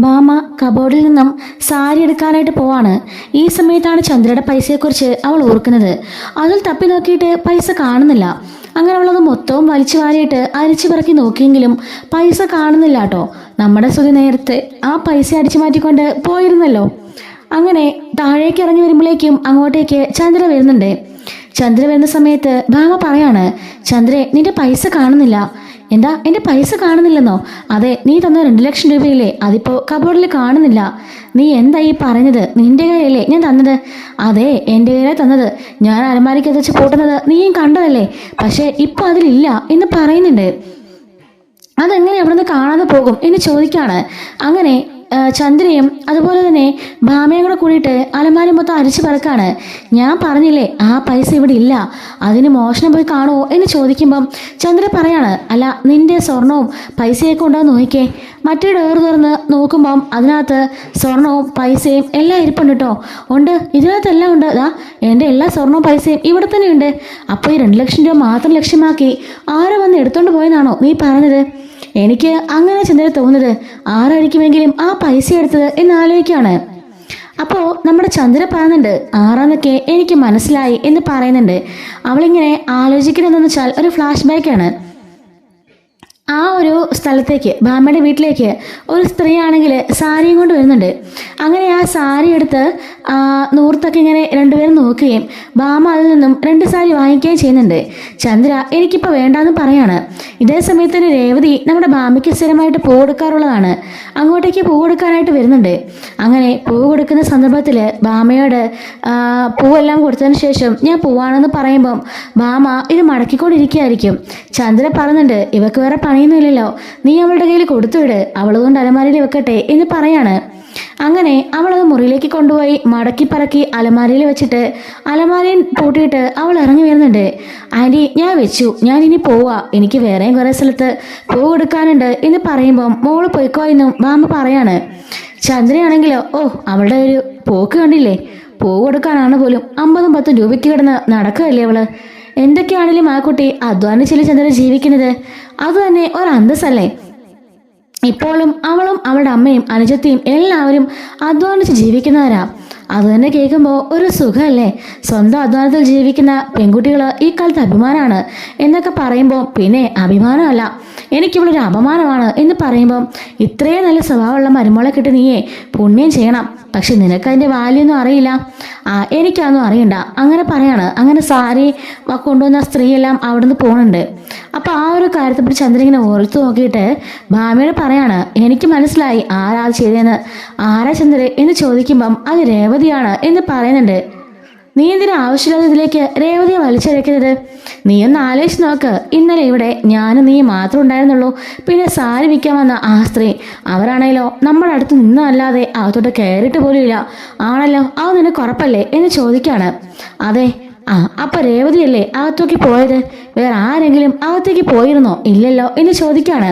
ഭാമ കബോർഡിൽ നിന്നും സാരി എടുക്കാനായിട്ട് പോവാണ്. ഈ സമയത്താണ് ചന്ദ്രയുടെ പൈസയെക്കുറിച്ച് അവൾ ഓർക്കുന്നത്. അതിൽ തപ്പി നോക്കിയിട്ട് പൈസ കാണുന്നില്ല. അങ്ങനെ അവളത് മൊത്തവും വലിച്ചു വാരിയിട്ട് അരിച്ചു പിറക്കി നോക്കിയെങ്കിലും പൈസ കാണുന്നില്ല കേട്ടോ. നമ്മുടെ സുതി നേരത്തെ ആ പൈസ അടിച്ചു മാറ്റിക്കൊണ്ട് പോയിരുന്നല്ലോ. അങ്ങനെ താഴേക്ക് ഇറങ്ങി വരുമ്പോഴേക്കും അങ്ങോട്ടേക്ക് ചന്ദ്ര വരുന്നുണ്ട്. ചന്ദ്ര വരുന്ന സമയത്ത് ഭാമ പറയാണ്, ചന്ദ്രേ നിന്റെ പൈസ കാണുന്നില്ല. എന്താ എൻ്റെ പൈസ കാണുന്നില്ലെന്നോ? അതെ, നീ തന്ന 2 ലക്ഷം രൂപയില്ലേ, അതിപ്പോ കബോർഡിൽ കാണുന്നില്ല. നീ എന്താ ഈ പറഞ്ഞത്? നിന്റെ കയ്യല്ലേ ഞാൻ തന്നത്? അതെ, എൻ്റെ കയ്യിലെ തന്നത്. ഞാൻ അലമാരിക്ക് വെച്ച് പൂട്ടുന്നത് നീയും കണ്ടതല്ലേ. പക്ഷെ ഇപ്പൊ അതിലില്ല എന്ന് പറയുന്നുണ്ട്. അതെങ്ങനെ അവിടെ നിന്ന് കാണാതെ പോകും എന്ന് ചോദിക്കാണ്. അങ്ങനെ ചന്ദ്രയും അതുപോലെ തന്നെ ഭാമയും കൂടെ കൂടിയിട്ട് അലമാരി മൊത്തം അരിച്ചു പറക്കാണ്. ഞാൻ പറഞ്ഞില്ലേ ആ പൈസ ഇവിടെ ഇല്ല, അതിന് മോഷണം പോയി കാണുമോ എന്ന് ചോദിക്കുമ്പം ചന്ദ്ര പറയാണ്, അല്ല നിന്റെ സ്വർണവും പൈസയൊക്കെ ഉണ്ടോ നോക്കിക്കേ. മറ്റേ ഡോർ തുറന്ന് നോക്കുമ്പം അതിനകത്ത് സ്വർണവും പൈസയും എല്ലാം ഇരിപ്പുണ്ട് കേട്ടോ. ഉണ്ട്, ഇതിനകത്തെല്ലാം ഉണ്ട്. അതാ എൻ്റെ എല്ലാ സ്വർണവും പൈസയും ഇവിടെ തന്നെ ഉണ്ട്. അപ്പോൾ ഈ 2 ലക്ഷം രൂപ മാത്രം ലക്ഷ്യമാക്കി ആരോ വന്ന് എടുത്തോണ്ട് പോയെന്നാണോ നീ പറഞ്ഞത്? എനിക്ക് അങ്ങനെ ചന്ദ്ര തോന്നുന്നത്. ആരായിരിക്കുമെങ്കിലും ആ പൈസ എടുത്തത് എന്ന് ആലോചിക്കുകയാണ്. അപ്പോൾ നമ്മുടെ ചന്ദ്ര പറയുന്നുണ്ട്, ആരാന്നൊക്കെ എനിക്ക് മനസ്സിലായി എന്ന് പറയുന്നുണ്ട്. അവളിങ്ങനെ ആലോചിക്കുന്നതെന്ന് വെച്ചാൽ ഒരു ഫ്ലാഷ് ബാക്കാണ്. ആ ഒരു സ്ഥലത്തേക്ക്, ഭാമയുടെ വീട്ടിലേക്ക് ഒരു സ്ത്രീ ആണെങ്കിൽ സാരിയും കൊണ്ട് വരുന്നുണ്ട്. അങ്ങനെ ആ സാരി എടുത്ത് നൂർത്തൊക്കെ ഇങ്ങനെ രണ്ടുപേരും നോക്കുകയും ഭാമ അതിൽ നിന്നും 2 സാരി വാങ്ങിക്കുകയും ചെയ്യുന്നുണ്ട്. ചന്ദ്ര എനിക്കിപ്പോൾ വേണ്ടാന്ന് പറയാണ്. ഇതേ സമയത്ത് തന്നെ രേവതി നമ്മുടെ ഭാമയ്ക്ക് സ്ഥിരമായിട്ട് പൂ കൊടുക്കാറുള്ളതാണ്. അങ്ങോട്ടേക്ക് പൂ കൊടുക്കാനായിട്ട് വരുന്നുണ്ട്. അങ്ങനെ പൂ കൊടുക്കുന്ന സന്ദർഭത്തിൽ ഭാമയോട് പൂവെല്ലാം കൊടുത്തതിന് ശേഷം ഞാൻ പൂവാണെന്ന് പറയുമ്പം ഭാമ ഇത് മടക്കിക്കൊണ്ടിരിക്കുകയായിരിക്കും. ചന്ദ്ര പറയുന്നുണ്ട്, ഇവക്ക് വേറെ പണിയൊന്നുമില്ലല്ലോ, നീ അവളുടെ കയ്യിൽ കൊടുത്തുവിട്, അവളുകൊണ്ട് അലമാരിയിൽ വെക്കട്ടെ എന്ന് പറയാണ്. അങ്ങനെ അവളത് മുറിയിലേക്ക് കൊണ്ടുപോയി മടക്കി പറക്കി അലമാരയിൽ വെച്ചിട്ട് അലമാരയിൽ പൂട്ടിയിട്ട് അവൾ ഇറങ്ങി വരുന്നുണ്ട്. ആൻറ്റി ഞാൻ വെച്ചു, ഞാൻ ഇനി പോവാ, എനിക്ക് വേറെയും കുറേ സ്ഥലത്ത് പൂ കൊടുക്കാനുണ്ട് എന്ന് പറയുമ്പം മോള് പൊയ്ക്കോ എന്നും ഭാമ പറയാണ്. ചന്ദ്രയാണെങ്കിലോ അവളുടെ ഒരു പോക്ക് കണ്ടില്ലേ, പൂ കൊടുക്കാനാണ് പോലും 50ഉം 10ഉം രൂപയ്ക്ക് കിടന്ന് നടക്കുകയല്ലേ അവള്. എന്തൊക്കെയാണെങ്കിലും ആ കുട്ടി അധ്വാനിച്ചില്ല ചന്ദ്ര ജീവിക്കുന്നത്, അതുതന്നെ ഒരു അന്തസ്സല്ലേ. ഇപ്പോഴും അവളും അവളുടെ അമ്മയും അനുജത്തിയും എല്ലാവരും അധ്വാനിച്ച് ജീവിക്കുന്നവരാ. അത് തന്നെ കേൾക്കുമ്പോൾ ഒരു സുഖമല്ലേ. സ്വന്തം അധ്വാനത്തിൽ ജീവിക്കുന്ന പെൺകുട്ടികൾ ഈ കാലത്ത് അഭിമാനമാണ് എന്നൊക്കെ പറയുമ്പോൾ പിന്നെ അഭിമാനമല്ല, എനിക്കിവളൊരു അപമാനമാണ് എന്ന് പറയുമ്പം ഇത്രയും നല്ല സ്വഭാവമുള്ള മരുമോളെ കിട്ടി നീയേ പുണ്യം ചെയ്യണം. പക്ഷെ നിനക്കതിൻ്റെ വാല്യൊന്നും അറിയില്ല. എനിക്കതൊന്നും അറിയണ്ട അങ്ങനെ പറയാണ്. അങ്ങനെ സാരി കൊണ്ടുവന്ന സ്ത്രീയെല്ലാം അവിടുന്ന് പോകുന്നുണ്ട്. അപ്പോൾ ആ ഒരു കാര്യത്തെപ്പറ്റി ചന്ദ്രൻ ഇങ്ങനെ ഓർത്തു നോക്കിയിട്ട് ഭാമയോട് പറയാണ്, എനിക്ക് മനസ്സിലായി ആരാ ചെയ്തതെന്ന്. ആരാ ചന്ദ്ര എന്ന് ചോദിക്കുമ്പം അത് രേവതിയാണ് എന്ന് പറയുന്നുണ്ട്. നീ എന്തിനാ ആവശ്യമില്ലാതെ ഇതിലേക്ക് രേവതിയെ വലിച്ചഴക്കുന്നത്? നീ ഒന്ന് ആലോചിച്ച് നോക്ക്. ഇന്നലെ ഇവിടെ ഞാനും നീ മാത്രം ഉണ്ടായിരുന്നുള്ളൂ. പിന്നെ സാരി വിൽക്കാൻ വന്ന ആ സ്ത്രീ, അവരാണേലോ നമ്മുടെ അടുത്ത് നിന്നല്ലാതെ അകത്തോട്ട് കയറിയിട്ട് പോലും ഇല്ല. ആണല്ലോ, അത് നിനക്ക് ഉറപ്പല്ലേ എന്ന് ചോദിക്കാണ്. അതെ. അപ്പൊ രേവതിയല്ലേ അകത്തേക്ക് പോയത്? വേറെ ആരെങ്കിലും അകത്തേക്ക് പോയിരുന്നോ? ഇല്ലല്ലോ എന്ന് ചോദിക്കാണ്.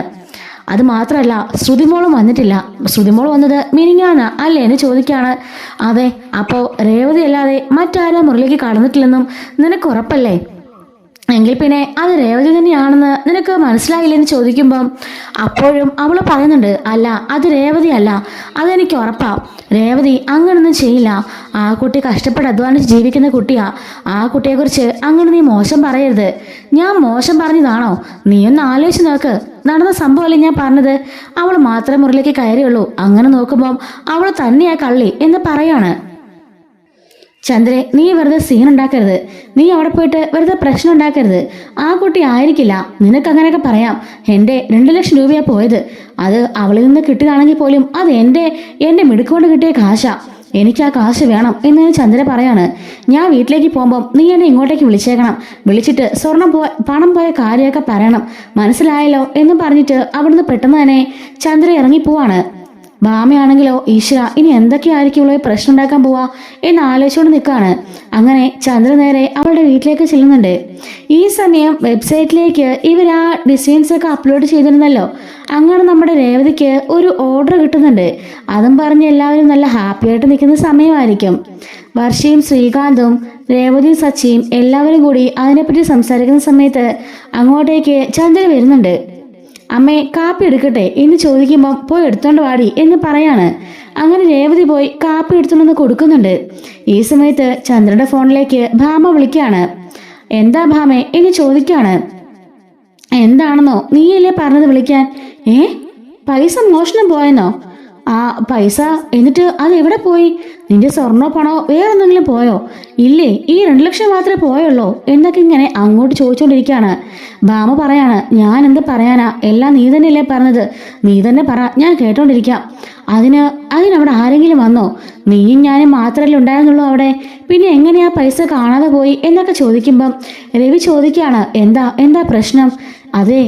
അത് മാത്രമല്ല ശ്രുതിമോളും വന്നിട്ടില്ല. ശ്രുതിമോൾ വന്നത് മിനിങ്ങാണ് അല്ലേ എന്ന് ചോദിക്കാണ്. അതെ. അപ്പോൾ രേവതി അല്ലാതെ മറ്റാരും മുറിലേക്ക് കടന്നിട്ടില്ലെന്നും നിനക്ക് ഉറപ്പല്ലേ? എങ്കിൽ പിന്നെ അത് രേവതി തന്നെയാണെന്ന് നിനക്ക് മനസ്സിലായില്ലെന്ന് ചോദിക്കുമ്പം അപ്പോഴും അവൾ പറയുന്നുണ്ട്, അല്ല അത് രേവതി അല്ല, അതെനിക്ക് ഉറപ്പാ. രേവതി അങ്ങനൊന്നും ചെയ്യില്ല. ആ കുട്ടി കഷ്ടപ്പെട്ട് അധ്വാനിച്ച് ജീവിക്കുന്ന കുട്ടിയാ. ആ കുട്ടിയെക്കുറിച്ച് അങ്ങനെ നീ മോശം പറയരുത്. ഞാൻ മോശം പറഞ്ഞതാണോ? നീ ഒന്ന് ആലോചിച്ച് നോക്ക്. നടന്ന സംഭവമല്ലേ ഞാൻ പറഞ്ഞത്. അവൾ മാത്രമേ മുറിലേക്ക് കയറിയുള്ളൂ. അങ്ങനെ നോക്കുമ്പം അവൾ തന്നെയാ കള്ളി എന്ന് പറയാണ്. ചന്ദ്രേ, നീ വെറുതെ സീൻ ഉണ്ടാക്കരുത്. നീ അവിടെ പോയിട്ട് വെറുതെ പ്രശ്നം ഉണ്ടാക്കരുത്. ആ കുട്ടി ആയിരിക്കില്ല. നിനക്ക് അങ്ങനെയൊക്കെ പറയാം. എൻ്റെ 2 ലക്ഷം രൂപയാ പോയത്. അത് അവളിൽ നിന്ന് കിട്ടിയതാണെങ്കിൽ പോലും അത് എൻ്റെ മിടുക്കൊണ്ട് കിട്ടിയ കാശാ. എനിക്ക് ആ കാശ് വേണം എന്ന് ചന്ദ്ര പറയാണ്. ഞാൻ വീട്ടിലേക്ക് പോകുമ്പം നീ എന്നെ ഇങ്ങോട്ടേക്ക് വിളിച്ചേക്കണം. വിളിച്ചിട്ട് പണം പോയ കാര്യമൊക്കെ പറയണം. മനസ്സിലായല്ലോ എന്ന് പറഞ്ഞിട്ട് അവിടുന്ന് പെട്ടെന്ന് തന്നെ ചന്ദ്ര ഇറങ്ങിപ്പോവാണ്. ഭാമയാണെങ്കിലോ ഈശ്വര ഇനി എന്തൊക്കെയായിരിക്കും ഇവളെ പ്രശ്നം ഉണ്ടാക്കാൻ പോവാ എന്ന് ആലോചിച്ചുകൊണ്ട് നിൽക്കുകയാണ്. അങ്ങനെ ചന്ദ്ര നേരെ അവളുടെ വീട്ടിലേക്ക് ചെല്ലുന്നുണ്ട്. ഈ സമയം വെബ്സൈറ്റിലേക്ക് ഇവർ ആ ഡിസൈൻസ് ഒക്കെ അപ്ലോഡ് ചെയ്തിരുന്നല്ലോ. അങ്ങനെ നമ്മുടെ രേവതിക്ക് ഒരു ഓർഡർ കിട്ടുന്നുണ്ട്. അതും പറഞ്ഞ് എല്ലാവരും നല്ല ഹാപ്പി ആയിട്ട് നിൽക്കുന്ന സമയമായിരിക്കും. വർഷയും ശ്രീകാന്തും രേവതിയും സച്ചിയും എല്ലാവരും കൂടി അതിനെപ്പറ്റി സംസാരിക്കുന്ന സമയത്ത് അങ്ങോട്ടേക്ക് ചന്ദ്ര വരുന്നുണ്ട്. അമ്മേ കാപ്പി എടുക്കട്ടെ എന്ന് ചോദിക്കുമ്പം പോയി എടുത്തോണ്ട് വാടി എന്ന് പറയാണ്. അങ്ങനെ രേവതി പോയി കാപ്പി എടുത്തുകൊണ്ടൊന്ന് കൊടുക്കുന്നുണ്ട്. ഈ സമയത്ത് ചന്ദ്രയുടെ ഫോണിലേക്ക് ഭാമ വിളിക്കാണ്. എന്താ ഭാമേ എന്ന് ചോദിക്കാണ്. എന്താണെന്നോ നീയല്ലേ പറഞ്ഞത് വിളിക്കാൻ? പൈസ മോഷണം പോയെന്നോ? ആ പൈസ എന്നിട്ട് അത് എവിടെ പോയി? നിന്റെ സ്വർണ്ണോ പണോ വേറെ എന്തെങ്കിലും പോയോ? ഇല്ലേ, ഈ 2 ലക്ഷം മാത്രമേ പോയുള്ളൂ എന്നൊക്കെ ഇങ്ങനെ അങ്ങോട്ട് ചോദിച്ചുകൊണ്ടിരിക്കുകയാണ്. ഭാമ പറയാണ്, ഞാൻ എന്ത് പറയാനാ, എല്ലാം നീ തന്നെയല്ലേ പറഞ്ഞത്, നീ തന്നെ പറ, ഞാൻ കേട്ടോണ്ടിരിക്കാം. അതിനവിടെ ആരെങ്കിലും വന്നോ? നീയും ഞാനും മാത്രമല്ലേ ഉണ്ടായിരുന്നുള്ളൂ അവിടെ, പിന്നെ എങ്ങനെയാ പൈസ കാണാതെ പോയി എന്നൊക്കെ ചോദിക്കുമ്പം രവി ചോദിക്കുകയാണ്, എന്താ പ്രശ്നം? അതെ,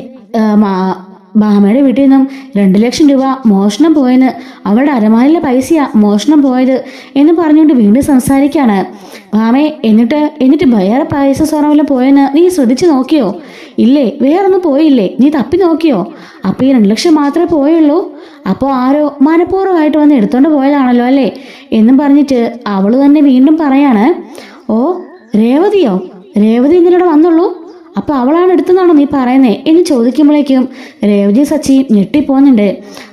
ഭാമയുടെ വീട്ടിൽ നിന്നും 2 ലക്ഷം രൂപ മോഷണം പോയെന്ന്, അവളുടെ അരമാരിലെ പൈസയാ മോഷണം പോയത് എന്ന് പറഞ്ഞുകൊണ്ട് വീണ്ടും സംസാരിക്കാണ്. ഭാമേ എന്നിട്ട് വേറെ പൈസ സ്വർണ്ണ പോയെന്ന് നീ ശ്രദ്ധിച്ചു നോക്കിയോ? ഇല്ലേ, വേറൊന്നും പോയില്ലേ, നീ തപ്പി നോക്കിയോ? അപ്പൊ ഈ 2 ലക്ഷം മാത്രമേ പോയുള്ളൂ? അപ്പോൾ ആരോ മനഃപൂർവ്വമായിട്ട് വന്ന് എടുത്തോണ്ട് പോയതാണല്ലോ അല്ലേ എന്നും പറഞ്ഞിട്ട് അവള് തന്നെ വീണ്ടും പറയാണ്, ഓ രേവതി ഇന്നലെ വന്നുള്ളൂ, അപ്പൊ അവളാണ് എടുത്തതാണോ നീ പറയുന്നേ എന്ന് ചോദിക്കുമ്പോഴേക്കും രേവതി സച്ചിയും ഞെട്ടിപ്പോന്നുണ്ട്.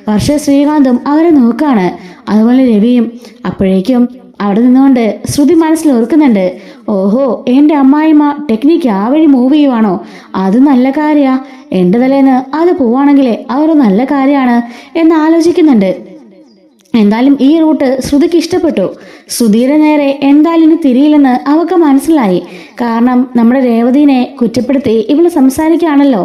വർഷ ശ്രീകാന്തും അവരെ നോക്കാണ്, അതുപോലെ രവിയും. അപ്പോഴേക്കും അവിടെ നിന്നുകൊണ്ട് ശ്രുതി മനസ്സിൽ ഓർക്കുന്നുണ്ട്, ഓഹോ എൻ്റെ അമ്മായിമ്മ ടെക്നിക്ക് ആ വഴി മൂവ് ചെയ്യുവാണോ? അത് നല്ല കാര്യാ, എൻ്റെ തലേന്ന് അത് പോവാണെങ്കിലേ അതൊരു നല്ല കാര്യമാണ് എന്ന് ആലോചിക്കുന്നുണ്ട്. എന്തായാലും ഈ റൂട്ട് ശ്രുതിക്ക് ഇഷ്ടപ്പെട്ടു. ശ്രുതിയുടെ നേരെ എന്തായാലും ഇനി തിരിയില്ലെന്ന് അവൾക്ക് മനസ്സിലായി. കാരണം നമ്മുടെ രേവതിനെ കുറ്റപ്പെടുത്തി ഇവള് സംസാരിക്കുകയാണല്ലോ.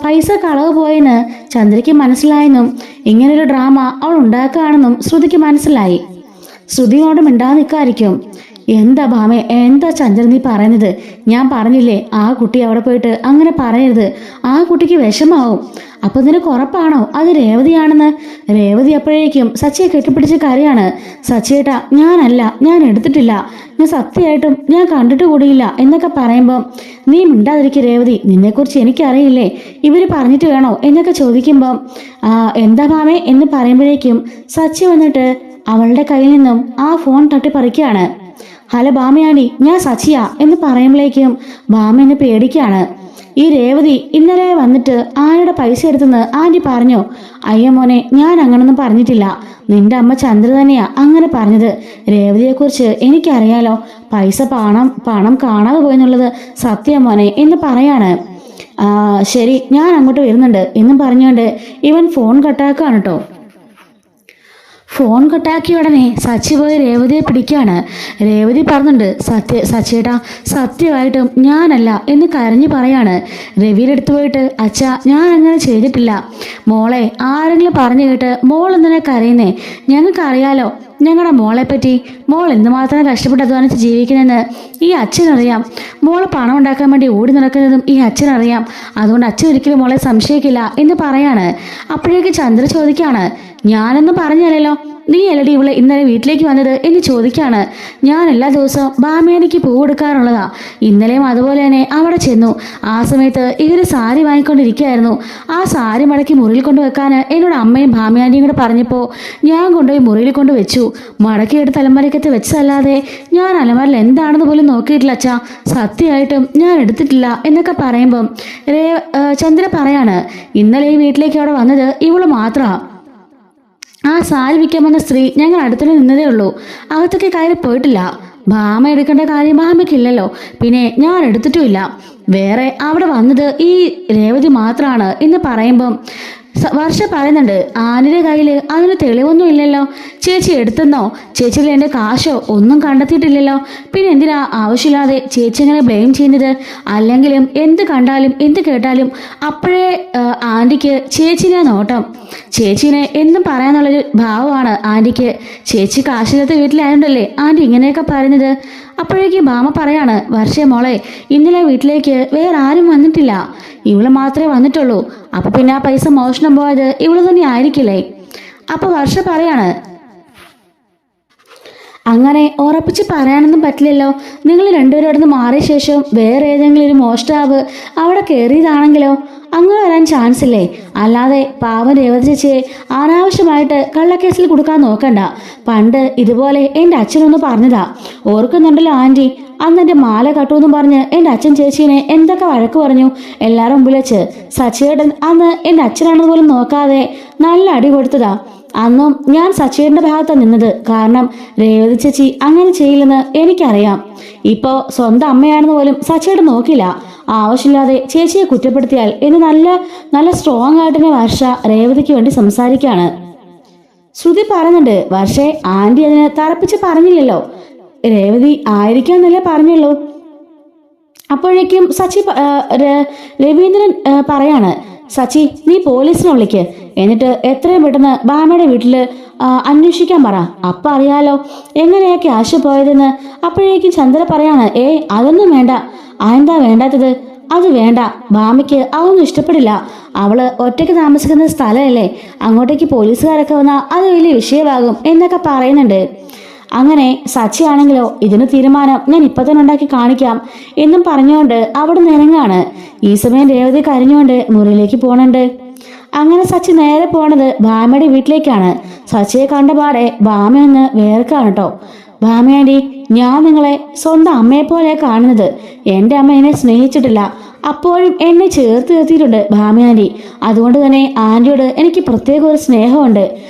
പൈസ കളവ് പോയെന്ന് ചന്ദ്രയ്ക്ക് മനസ്സിലായെന്നും ഇങ്ങനൊരു ഡ്രാമ അവൾ ഉണ്ടാക്കുകയാണെന്നും ശ്രുതിക്ക് മനസ്സിലായി. ശ്രുതിയോട് മിണ്ടാതെ നിൽക്കാതിരിക്കും. എന്താ ഭാമേ, എന്താ ചന്ദ്രൻ നീ പറയുന്നത്? ഞാൻ പറഞ്ഞില്ലേ ആ കുട്ടി അവിടെ പോയിട്ട് അങ്ങനെ പറയരുത്, ആ കുട്ടിക്ക് വിഷമാവും. അപ്പൊ നിനക്ക് ഉറപ്പാണോ അത് രേവതിയാണെന്ന്? രേവതി അപ്പോഴേക്കും സച്ചിയെ കെട്ടിപ്പിടിച്ച കാര്യമാണ്. സച്ചിയേട്ടാ ഞാനല്ല, ഞാൻ എടുത്തിട്ടില്ല, ഞാൻ സത്യമായിട്ടും ഞാൻ കണ്ടിട്ട് കൂടിയില്ല എന്നൊക്കെ പറയുമ്പം നീ മിണ്ടാതിരിക്കുക രേവതി, നിന്നെക്കുറിച്ച് എനിക്കറിയില്ലേ, ഇവര് പറഞ്ഞിട്ട് വേണോ എന്നൊക്കെ ചോദിക്കുമ്പം എന്താ ഭാമേ എന്ന് പറയുമ്പോഴേക്കും സച്ചി വന്നിട്ട് അവളുടെ കയ്യിൽ നിന്നും ആ ഫോൺ തട്ടിപ്പറിക്കുകയാണ്. ഹലോ ഭാമയാണ്ടി, ഞാൻ സച്ചിയാ എന്ന് പറയുമ്പോഴേക്കും ഭാമ എന്നെ പേടിക്കാണ്. ഈ രേവതി ഇന്നലെ വന്നിട്ട് ആരുടെ പൈസ എടുത്തെന്ന് ആന്റി പറഞ്ഞോ? അയ്യോ മോനെ, ഞാൻ അങ്ങനൊന്നും പറഞ്ഞിട്ടില്ല, നിന്റെ അമ്മ ചന്ദ്ര തന്നെയാ അങ്ങനെ പറഞ്ഞത്. രേവതിയെക്കുറിച്ച് എനിക്കറിയാലോ, പൈസ പണം കാണാതെ പോയെന്നുള്ളത് സത്യം മോനെ എന്ന് പറയാണ്. ശരി, ഞാൻ അങ്ങോട്ട് വരുന്നുണ്ട് എന്നും പറഞ്ഞുകൊണ്ട് ഇവൻ ഫോൺ കട്ടാക്കുകയാണ് കേട്ടോ. ഫോൺ കട്ടാക്കിയ ഉടനെ സച്ചി പോയി രേവതിയെ പിടിക്കുകയാണ്. രേവതി പറഞ്ഞുണ്ട്, സച്ചിയേട്ടാ സത്യമായിട്ടും ഞാനല്ല എന്ന് കരഞ്ഞു പറയാണ്. രവിയുടെ അടുത്ത് പോയിട്ട്, അച്ഛാ ഞാൻ അങ്ങനെ ചെയ്തിട്ടില്ല, മോളെ ആരെങ്കിലും പറഞ്ഞു കേട്ട് മോൾ എന്തിനാ കരയുന്നേ? ഞങ്ങൾക്കറിയാലോ ഞങ്ങളുടെ മോളെ പറ്റി, മോൾ എന്തുമാത്രം കഷ്ടപ്പെട്ട് അധ്വാനിച്ച് ജീവിക്കുന്നതെന്ന് ഈ അച്ഛനറിയാം. മോള് പണം ഉണ്ടാക്കാൻ വേണ്ടി ഓടി നടക്കുന്നതും ഈ അച്ഛനറിയാം. അതുകൊണ്ട് അച്ഛൻ ഒരിക്കലും മോളെ സംശയിക്കില്ല എന്ന് പറയാണ്. അപ്പോഴേക്ക് ചന്ദ്ര ചോദിക്കാണ്, ഞാനൊന്നും പറഞ്ഞല്ലോ, നീ അല്ലടി ഇവളെ ഇന്നലെ വീട്ടിലേക്ക് വന്നത് എന്ന് ചോദിക്കാണ്. ഞാൻ എല്ലാ ദിവസവും ഭാമയാനിക്ക് പൂ കൊടുക്കാറുള്ളതാ, ഇന്നലെയും അതുപോലെ തന്നെ അവിടെ ചെന്നു. ആ സമയത്ത് ഇവര് സാരി വാങ്ങിക്കൊണ്ടിരിക്കുകയായിരുന്നു. ആ സാരി മടക്കി മുറിയിൽ കൊണ്ടുവെക്കാൻ എന്നോട് അമ്മയും ഭാമയാനിയും കൂടെ പറഞ്ഞപ്പോൾ ഞാൻ കൊണ്ടുപോയി മുറിയിൽ കൊണ്ട് വെച്ചു. മടക്കിയെടുത്ത് അലമാരക്കത്ത് വെച്ചതല്ലാതെ ഞാൻ അലമാരിൽ എന്താണെന്ന് പോലും നോക്കിയിട്ടില്ല അച്ഛാ, സത്യമായിട്ടും ഞാൻ എടുത്തിട്ടില്ല എന്നൊക്കെ പറയുമ്പം ചന്ദ്ര പറയാണ്, ഇന്നലെ ഈ വീട്ടിലേക്ക് അവിടെ വന്നത് ഇവള് മാത്രമാണ്. ആ സാരി വിൽക്കാൻ വന്ന സ്ത്രീ ഞങ്ങൾ അടുത്തുള്ള നിന്നതേ ഉള്ളൂ, അകത്തൊക്കെ കയറി പോയിട്ടില്ല. ഭാമ എടുക്കേണ്ട കാര്യം ഭാമയ്ക്കില്ലല്ലോ, പിന്നെ ഞാൻ എടുത്തിട്ടുമില്ല. വേറെ അവിടെ വന്നത് ഈ രേവതി മാത്രമാണ് എന്ന് പറയുമ്പം വർഷ പറയുന്നുണ്ട്, ആനിയുടെ കയ്യിൽ അതിന് തെളിവൊന്നും ഇല്ലല്ലോ, ചേച്ചി എടുത്തെന്നോ ചേച്ചിയിൽ എൻ്റെ കാശോ ഒന്നും കണ്ടെത്തിയിട്ടില്ലല്ലോ, പിന്നെ എന്തിനാ ആവശ്യമില്ലാതെ ചേച്ചി എങ്ങനെ ബ്ലെയിം ചെയ്യുന്നത്? അല്ലെങ്കിലും എന്ത് കണ്ടാലും എന്ത് കേട്ടാലും അപ്പോഴേ ആൻറ്റിക്ക് ചേച്ചിനെ നോട്ടം, ചേച്ചീനെ എന്നും പറയാനുള്ളൊരു ഭാവമാണ് ആൻറ്റിക്ക്. ചേച്ചി കാശിലത്തെ വീട്ടിലായതുകൊണ്ടല്ലേ ആൻറ്റി ഇങ്ങനെയൊക്കെ പറയുന്നത്. അപ്പോഴേക്കും ഭാമ പറയാണ്, വർഷേ മോളെ ഇന്നലെ വീട്ടിലേക്ക് വേറെ ആരും വന്നിട്ടില്ല, ഇവള് മാത്രമേ വന്നിട്ടുള്ളൂ. അപ്പൊ പിന്നെ ആ പൈസ മോഷണം പോയത് ഇവള് തന്നെ ആയിരിക്കില്ലേ? അപ്പൊ വർഷ പറയാണ്, അങ്ങനെ ഉറപ്പിച്ച് പറയാനൊന്നും പറ്റില്ലല്ലോ, നിങ്ങൾ രണ്ടുപേരും അവിടെ നിന്ന് മാറിയ ശേഷം വേറെ ഏതെങ്കിലും ഒരു മോഷ്ടാവ് അവിടെ കയറിയതാണെങ്കിലോ? അങ്ങനെ വരാൻ ചാൻസ് ഇല്ലേ? അല്ലാതെ പാവം രേവതി ചേച്ചിയെ അനാവശ്യമായിട്ട് കള്ളക്കേസിൽ കൊടുക്കാൻ നോക്കണ്ട. പണ്ട് ഇതുപോലെ എൻ്റെ അച്ഛനൊന്ന് പറഞ്ഞതാ, ഓർക്കുന്നുണ്ടല്ലോ ആൻറ്റി? അന്ന് എൻ്റെ മാല കട്ടുമെന്നും പറഞ്ഞ് എൻ്റെ അച്ഛൻ ചേച്ചീനെ എന്തൊക്കെ വഴക്ക് പറഞ്ഞു എല്ലാവരും മുമ്പിൽ വെച്ച്. സച്ചിയേട്ടൻ അന്ന് എൻ്റെ അച്ഛനാണെന്ന് പോലും നോക്കാതെ നല്ല അടി കൊടുത്തതാ. അന്നും ഞാൻ സച്ചിയേട്ടൻ്റെ ഭാഗത്താണ് നിന്നത്. കാരണം രേവതി ചേച്ചി അങ്ങനെ ചെയ്യില്ലെന്ന് എനിക്കറിയാം. ഇപ്പോൾ സ്വന്തം അമ്മയാണെന്ന് പോലും സച്ചിയേട്ടൻ നോക്കില്ല. ആവശ്യമില്ലാതെ ചേച്ചിയെ കുറ്റപ്പെടുത്തിയാൽ എന്ന് നല്ല സ്ട്രോങ് ആയിട്ട് തന്നെ വർഷ രേവതിക്ക് വേണ്ടി സംസാരിക്കുകയാണ്. ശ്രുതി പറയുന്നുണ്ട്, വർഷേ ആൻറ്റി അതിന് തറപ്പിച്ച് പറഞ്ഞില്ലല്ലോ, രേവതി ആയിരിക്കാന്നല്ലേ പറഞ്ഞുള്ളൂ. അപ്പോഴേക്കും രവീന്ദ്രൻ പറയാണ്, സച്ചി നീ പോലീസിനെ വിളിക്ക്, എന്നിട്ട് എത്രയും പെട്ടെന്ന് ബാമയുടെ വീട്ടില് അന്വേഷിക്കാൻ പറ. അപ്പം അറിയാലോ എങ്ങനെയാ ക്യാഷ് പോയതെന്ന്. അപ്പോഴേക്കും ചന്ദ്ര പറയാണ്, അതൊന്നും വേണ്ട. എന്താ വേണ്ടാത്തത്? അത് വേണ്ട, ബാമയ്ക്ക് അതൊന്നും ഇഷ്ടപ്പെടില്ല. അവള് ഒറ്റയ്ക്ക് താമസിക്കുന്ന സ്ഥലമല്ലേ, അങ്ങോട്ടേക്ക് പോലീസുകാരൊക്കെ വന്നാൽ അത് വലിയ വിഷയമാകും എന്നൊക്കെ പറയുന്നുണ്ട്. അങ്ങനെ സച്ചി ആണെങ്കിലോ ഇതിന് തീരുമാനം ഞാൻ ഇപ്പൊ തന്നെ ഉണ്ടാക്കി കാണിക്കാം എന്നും പറഞ്ഞുകൊണ്ട് അവിടെ നിറങ്ങാണ്. ഈ സമയം രേവതി കരഞ്ഞുകൊണ്ട് മുറിയിലേക്ക് പോണുണ്ട്. അങ്ങനെ സച്ചി നേരെ പോണത് ഭാമയുടെ വീട്ടിലേക്കാണ്. സച്ചിയെ കണ്ടപാടെ ഭാമയൊന്ന് വേർക്കാണ് കേട്ടോ. ഭാമയാൻറ്റി, ഞാൻ നിങ്ങളെ സ്വന്തം അമ്മയെ പോലെ കാണുന്നത്. എൻ്റെ അമ്മ എന്നെ സ്നേഹിച്ചിട്ടില്ല, അപ്പോഴും എന്നെ ചേർത്ത് നിർത്തിയിട്ടുണ്ട് ഭാമയാൻറ്റി. അതുകൊണ്ട് തന്നെ ആൻറ്റിയോട് എനിക്ക് പ്രത്യേക ഒരു സ്നേഹമുണ്ട്.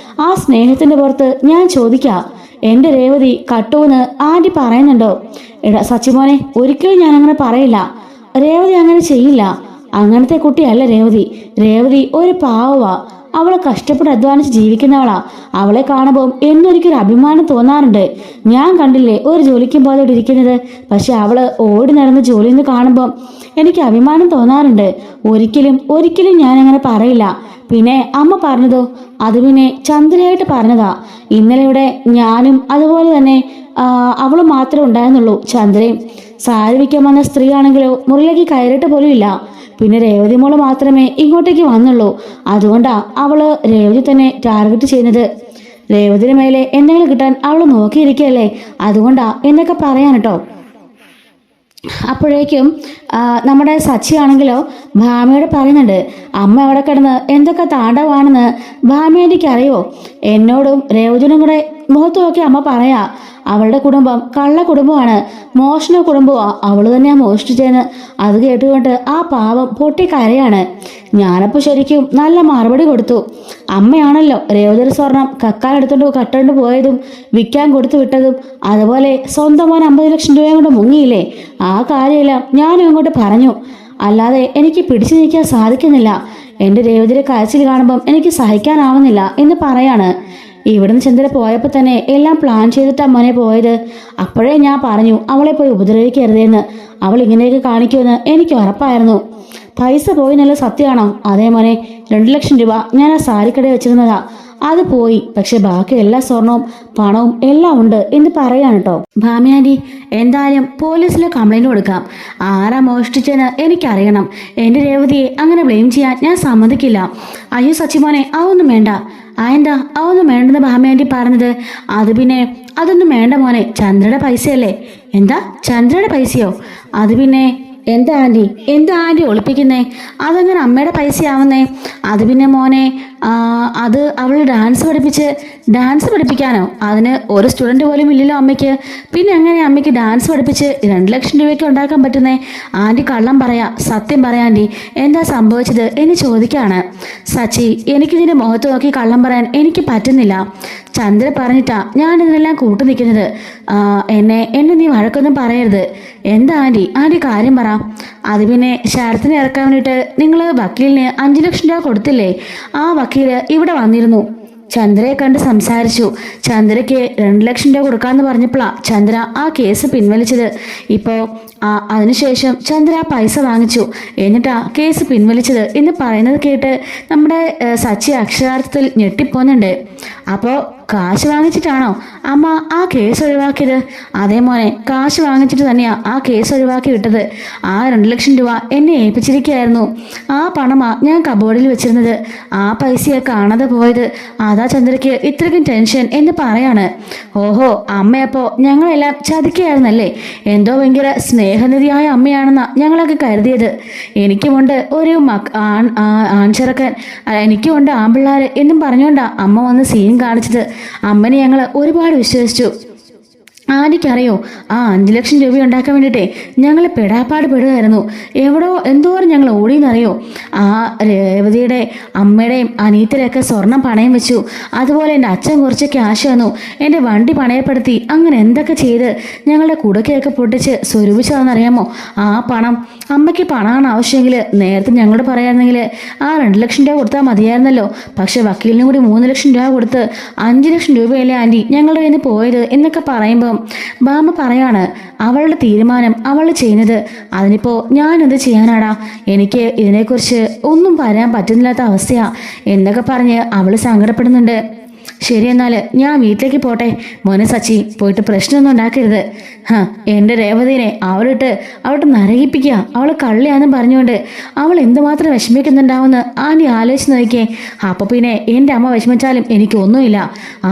ആ സ്നേഹത്തിന്റെ പുറത്ത് ഞാൻ ചോദിക്കാം, എൻ്റെ രേവതി കട്ടൂന്ന് ആൻറ്റി പറയുന്നുണ്ടോ? എടാ സച്ചിമോനെ, ഒരിക്കലും ഞാൻ അങ്ങനെ പറയില്ല. രേവതി അങ്ങനെ ചെയ്യില്ല. അങ്ങനത്തെ കുട്ടിയല്ല രേവതി. രേവതി ഒരു പാവവാ. അവളെ കഷ്ടപ്പെട്ട് അധ്വാനിച്ച് ജീവിക്കുന്നവളാ. അവളെ കാണുമ്പോൾ എന്നൊരിക്കലും അഭിമാനം തോന്നാറുണ്ട്. ഞാൻ കണ്ടില്ലേ ഒരു ജോലിക്കും പോലെ ഇരിക്കുന്നത്, പക്ഷെ അവള് ഓടി നടന്ന് ജോലിയിൽ നിന്ന് കാണുമ്പോൾ എനിക്ക് അഭിമാനം തോന്നാറുണ്ട്. ഒരിക്കലും ഞാൻ അങ്ങനെ പറയില്ല. പിന്നെ അമ്മ പറഞ്ഞതോ, അത് പിന്നെ ചന്ദ്രയായിട്ട് പറഞ്ഞതാ. ഇന്നലെ ഇവിടെ ഞാനും അതുപോലെ തന്നെ അവള് മാത്രമേ ഉണ്ടായിരുന്നുള്ളൂ. ചന്ദ്രയും സാരി വിൽക്കാൻ വന്ന സ്ത്രീ ആണെങ്കിലോ മുറിയിലേക്ക് കയറിയിട്ട് പോലും ഇല്ല. പിന്നെ രേവതി മോള് മാത്രമേ ഇങ്ങോട്ടേക്ക് വന്നുള്ളൂ. അതുകൊണ്ടാ അവള് രേവതി തന്നെ ടാർഗറ്റ് ചെയ്യുന്നത്. രേവതിന് മേലെ എന്തെങ്കിലും കിട്ടാൻ അവള് നോക്കിയിരിക്കുകയല്ലേ, അതുകൊണ്ടാ എന്നൊക്കെ പറയാൻ കേട്ടോ. അപ്പോഴേക്കും നമ്മുടെ സച്ചി ആണെങ്കിലോ ഭാമയോട് പറയുന്നുണ്ട്, അമ്മ അവിടെ കിടന്ന് എന്തൊക്കെ താണ്ഡവാണെന്ന് ഭാമയാൻറ്റിക്ക് അറിയോ? എന്നോടും രേവതിനും കൂടെ മുഖത്ത് നോക്കി അമ്മ പറയാ, അവളുടെ കുടുംബം കള്ള കുടുംബമാണ്, മോഷണ കുടുംബമാണ്, അവള് തന്നെയാ മോഷ്ടിച്ചതെന്ന്. അത് കേട്ടുകൊണ്ട് ആ പാവം പൊട്ടിക്കരയാണ്. ഞാനപ്പോൾ ശരിക്കും നല്ല മറുപടി കൊടുത്തു. അമ്മയാണല്ലോ രേവതി സ്വർണം കക്കാലെടുത്തോണ്ട് കട്ടോണ്ട് പോയതും വിൽക്കാൻ കൊടുത്തു വിട്ടതും. അതുപോലെ സ്വന്തം മോൻ 50 ലക്ഷം രൂപയും കൊണ്ട് മുങ്ങിയില്ലേ, ആ കാര്യമെല്ലാം ഞാനും അങ്ങോട്ട് പറഞ്ഞു. അല്ലാതെ എനിക്ക് പിടിച്ചു നിൽക്കാൻ സാധിക്കുന്നില്ല. എൻ്റെ രേവതിയുടെ കരച്ചിൽ കാണുമ്പം എനിക്ക് സഹിക്കാനാവുന്നില്ല എന്ന് പറയാണ്. ഇവിടുന്ന് ചന്ദ്ര പോയപ്പോൾ തന്നെ എല്ലാം പ്ലാൻ ചെയ്തിട്ടാ മോനെ പോയത്. അപ്പോഴേ ഞാൻ പറഞ്ഞു അവളെ പോയി ഉപദ്രവിക്കരുതെന്ന്. അവൾ ഇങ്ങനെയൊക്കെ കാണിക്കുമെന്ന് എനിക്ക് ഉറപ്പായിരുന്നു. പൈസ പോയി നല്ല സത്യമാണോ? അതേ മോനെ, 2 ലക്ഷം രൂപ ഞാൻ ആ സാരിക്കടയിൽ വെച്ചിരുന്നതാ. അത് പോയി, പക്ഷെ ബാക്കി എല്ലാ സ്വർണവും പണവും എല്ലാം ഉണ്ട് എന്ന് പറയാണ് കേട്ടോ. ഭാമയാൻറ്റി, എന്തായാലും പോലീസിൽ കംപ്ലൈന്റ് കൊടുക്കാം. ആരാ മോഷ്ടിച്ചെന്ന് എനിക്കറിയണം. എൻ്റെ രേവതിയെ അങ്ങനെ ബ്ലെയിം ചെയ്യാൻ ഞാൻ സമ്മതിക്കില്ല. അയ്യോ സച്ചിമോനെ, അതൊന്നും വേണ്ട. എന്താ അതൊന്നും വേണ്ടെന്ന് ഭാമയാൻറ്റി പറഞ്ഞത്? അത് പിന്നെ അതൊന്നും വേണ്ട മോനെ, ചന്ദ്രയുടെ പൈസയല്ലേ. എന്താ ചന്ദ്രയുടെ പൈസയോ? അത് പിന്നെ എന്താ ആൻറ്റി ഒളിപ്പിക്കുന്നേ? അതങ്ങനെ അമ്മയുടെ പൈസയാവുന്നേ? അത് പിന്നെ മോനെ, അത് അവൾ ഡാൻസ് പഠിപ്പിക്കാനോ? അതിന് ഒരു സ്റ്റുഡൻറ്റ് പോലും ഇല്ലല്ലോ അമ്മയ്ക്ക്. പിന്നെ എങ്ങനെ അമ്മയ്ക്ക് ഡാൻസ് പഠിപ്പിച്ച് 2 ലക്ഷം രൂപയ്ക്ക് ഉണ്ടാക്കാൻ പറ്റുന്നേ? ആൻറ്റി കള്ളം പറയാ, സത്യം പറയാ ആൻറ്റി, എന്താ സംഭവിച്ചത് എന്ന് ചോദിക്കുകയാണ്. സച്ചി, എനിക്കിതിൻ്റെ മുഖത്ത് നോക്കി കള്ളം പറയാൻ എനിക്ക് പറ്റുന്നില്ല. ചന്ദ്ര പറഞ്ഞിട്ടാ ഞാൻ ഇതിനെല്ലാം കൂട്ടു നിൽക്കുന്നത്. എന്നെ നീ വഴക്കൊന്നും പറയരുത്. എന്താ ആൻറ്റി കാര്യം പറ. അത് പിന്നെ ശരത്തിനെ ഇറക്കാൻ വേണ്ടിയിട്ട് നിങ്ങൾ വക്കീലിന് 5 ലക്ഷം രൂപ കൊടുത്തില്ലേ? ആ വക്കീല് ഇവിടെ വന്നിരുന്നു, ചന്ദ്രയെ കണ്ട് സംസാരിച്ചു. ചന്ദ്രയ്ക്ക് 2 ലക്ഷം രൂപ കൊടുക്കാമെന്ന് പറഞ്ഞപ്പോഴാണ് ചന്ദ്ര ആ കേസ് പിൻവലിച്ചത്. ഇപ്പോൾ അതിനുശേഷം ചന്ദ്ര ആ പൈസ വാങ്ങിച്ചു, എന്നിട്ടാ കേസ് പിൻവലിച്ചത് എന്ന് പറയുന്നത് കേട്ട് നമ്മുടെ സച്ചി അക്ഷരാർത്ഥത്തിൽ ഞെട്ടിപ്പോന്നുണ്ട്. അപ്പോൾ കാശ് വാങ്ങിച്ചിട്ടാണോ അമ്മ ആ കേസ് ഒഴിവാക്കിയത്? അതേ മോനെ, കാശ് വാങ്ങിച്ചിട്ട് തന്നെയാ ആ കേസ് ഒഴിവാക്കി വിട്ടത്. ആ 2 ലക്ഷം രൂപ എന്നെ ഏൽപ്പിച്ചിരിക്കുകയായിരുന്നു. ആ പണമാ ഞാൻ കബോർഡിൽ വെച്ചിരുന്നത്. ആ പൈസയെ കാണാതെ പോയത്. അതാ ചന്ദ്രയ്ക്ക് ഇത്രയ്ക്കും ടെൻഷൻ എന്ന് പറയാണ്. ഓഹോ, അമ്മയപ്പോ ഞങ്ങളെല്ലാം ചതിക്കുകയായിരുന്നല്ലേ? എന്തോ ഭയങ്കര സ്നേഹനിധിയായ അമ്മയാണെന്നാ ഞങ്ങളൊക്കെ കരുതിയത്. എനിക്കുമുണ്ട് ഒരു ആൺചെറുക്കൻ, എനിക്കുമുണ്ട് ആൺപിള്ളേര് എന്നും പറഞ്ഞുകൊണ്ടാ അമ്മ വന്ന് സീൻ കാണിച്ചത്. അമ്മനെ ഞങ്ങൾ ഒരുപാട് വിശ്വസിച്ചു. ആനിക്കറിയോ, ആ 5 ലക്ഷം രൂപ ഉണ്ടാക്കാൻ വേണ്ടിയിട്ടേ ഞങ്ങൾ പെടാപ്പാട് പെടുകയായിരുന്നു. എന്തോരം ഞങ്ങൾ ഓടിയെന്നറിയോ? ആ രേവതിയുടെ അമ്മയുടെയും അനീത്തരെയൊക്കെ സ്വർണം പണയം വെച്ചു. അതുപോലെ എൻ്റെ അച്ഛൻ കുറച്ച് ക്യാഷ് തന്നു. എൻ്റെ വണ്ടി പണയപ്പെടുത്തി. അങ്ങനെ എന്തൊക്കെ ചെയ്ത് ഞങ്ങളുടെ കുടക്കയൊക്കെ പൊട്ടിച്ച് സ്വരൂപിച്ചതെന്നറിയാമോ? ആ പണം അമ്മയ്ക്ക് പണമാണ് ആവശ്യമെങ്കിൽ നേരത്തെ ഞങ്ങളോട് പറയായിരുന്നെങ്കിൽ ആ 2 ലക്ഷം രൂപ കൊടുത്താൽ മതിയായിരുന്നല്ലോ. പക്ഷെ വക്കീലിനും കൂടി 3 ലക്ഷം രൂപ കൊടുത്ത് 5 ലക്ഷം രൂപയല്ലേ ആൻറ്റി ഞങ്ങളുടെ കയ്യിൽ നിന്ന് പോയത് എന്നൊക്കെ പറയുമ്പം ബാമ പറയാണ്, അവളുടെ തീരുമാനം അവൾ ചെയ്യുന്നത്. അതിനിപ്പോ ഞാനെന്ത് ചെയ്യാനാടാ? എനിക്ക് ഇതിനെക്കുറിച്ച് ഒന്നും പറയാൻ പറ്റുന്നില്ലാത്ത അവസ്ഥയാ എന്നൊക്കെ പറഞ്ഞ് അവള് സങ്കടപ്പെടുന്നുണ്ട്. ശരി, എന്നാല് ഞാൻ വീട്ടിലേക്ക് പോട്ടെ. മോനെ സച്ചി, പോയിട്ട് പ്രശ്നമൊന്നും ഉണ്ടാക്കരുത്. എൻ്റെ രേവതിനെ അവളിട്ട് നരകിപ്പിക്കുക. അവൾ കള്ളിയാണെന്ന് പറഞ്ഞുകൊണ്ട് അവൾ എന്തുമാത്രം വിഷമിക്കുന്നുണ്ടാവുമെന്ന് ആൻറ്റി ആലോചിച്ച് നോക്കിയേ. അപ്പൊ പിന്നെ എൻ്റെ അമ്മ വിഷമിച്ചാലും എനിക്കൊന്നുമില്ല.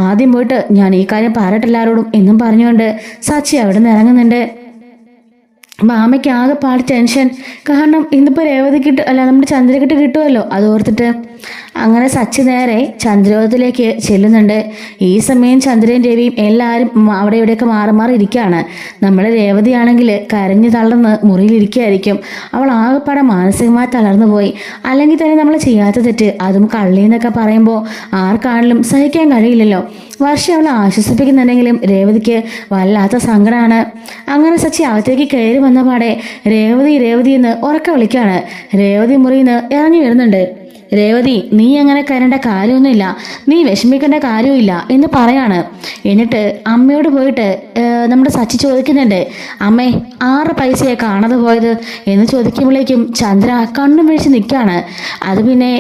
ആദ്യം പോയിട്ട് ഞാൻ ഈ കാര്യം പറയട്ടെ എല്ലാവരോടും എന്നും പറഞ്ഞുകൊണ്ട് സച്ചി അവിടെ നിന്ന് ഇറങ്ങുന്നുണ്ട്. മാമയ്ക്ക് ആകെപ്പാട് ടെൻഷൻ. കാരണം ഇന്നിപ്പോൾ നമ്മുടെ ചന്ദ്രക്കിട്ട് കിട്ടുമല്ലോ, അത് ഓർത്തിട്ട്. അങ്ങനെ സച്ചി നേരെ ചന്ദ്രോദയത്തിലേക്ക് ചെല്ലുന്നുണ്ട്. ഈ സമയം ചന്ദ്രയും രവിയും എല്ലാവരും അവിടെ ഇവിടെയൊക്കെ മാറി മാറി ഇരിക്കുകയാണ്. നമ്മുടെ രേവതിയാണെങ്കിൽ കരഞ്ഞു തളർന്ന് മുറിയിലിരിക്കുകയായിരിക്കും. അവൾ ആകെപ്പാടെ മാനസികമായി തളർന്നു പോയി. അല്ലെങ്കിൽ തന്നെ നമ്മൾ ചെയ്യാത്ത തെറ്റ്, അതും കള്ളിന്നൊക്കെ പറയുമ്പോൾ ആർക്കാണെങ്കിലും സഹിക്കാൻ കഴിയില്ലല്ലോ. വർഷ അവളെ ആശ്വസിപ്പിക്കുന്നുണ്ടെങ്കിലും രേവതിക്ക് വല്ലാത്ത സങ്കടമാണ്. അങ്ങനെ സച്ചി അകത്തേക്ക് കയറി വന്ന പാടെ രേവതി എന്ന് ഉറക്കെ വിളിക്കാണ്. രേവതി മുറിയിൽ നിന്ന് ഇറങ്ങി വരുന്നുണ്ട്. രേവതി, നീ അങ്ങനെ കരേണ്ട കാര്യമൊന്നുമില്ല, നീ വിഷമിക്കേണ്ട കാര്യമില്ല എന്ന് പറയാണ്. എന്നിട്ട് അമ്മയോട് പോയിട്ട് നമ്മുടെ സച്ചി ചോദിക്കുന്നുണ്ട്, അമ്മേ 6 പൈസയെ കാണാതെ പോയത് എന്ന് ചോദിക്കുമ്പോഴേക്കും ചന്ദ്ര കണ്ണും വീഴ്ച നിൽക്കുകയാണ്. അത് പിന്നെ